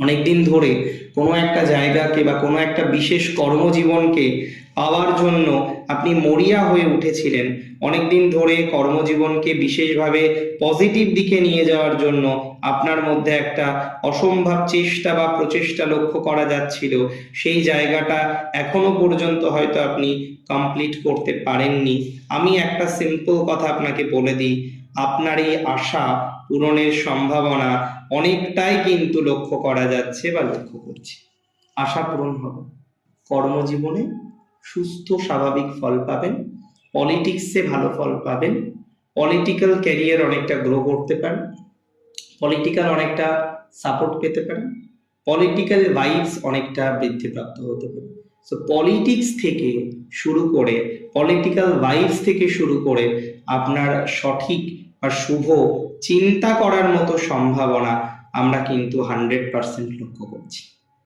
অনেকদিন ধরে কোনো একটা জায়গাকে বা কোনো একটা বিশেষ কর্মজীবনকে পাওয়ার জন্য আপনি মরিয়া হয়ে উঠেছিলেন, অনেকদিন ধরে কর্মজীবনকে বিশেষভাবে পজিটিভ দিকে নিয়ে যাওয়ার জন্য আপনার মধ্যে একটা অসম্ভব চেষ্টা বা প্রচেষ্টা লক্ষ্য করা যাচ্ছিল, সেই জায়গাটা এখনো পর্যন্ত হয়তো আপনি কমপ্লিট করতে পারেননি। আমি একটা সিম্পল কথা আপনাকে বলে দিই, আপনার এই আশা পূরণের সম্ভাবনা অনেকটাই কিন্তু লক্ষ্য করা যাচ্ছে বা লক্ষ্য করছি। আশা পূরণ হবে, কর্মজীবনে সুস্থ স্বাভাবিক ফল পাবেন, পলিটিক্সে ভালো ফল পাবেন, পলিটিক্যাল ক্যারিয়ার অনেকটা গ্রো করতে পারেন, পলিটিক্যাল অনেকটা সাপোর্ট পেতে পারেন, পলিটিক্যাল ভাইবস অনেকটা বৃদ্ধিপ্রাপ্ত হতে পারে। সো পলিটিক্স থেকে শুরু করে, পলিটিক্যাল ভাইবস থেকে শুরু করে আপনার সঠিক বা শুভ চিন্তা করার মতো সম্ভাবনা আমরা কিন্তু 100% লক্ষ্য করছি।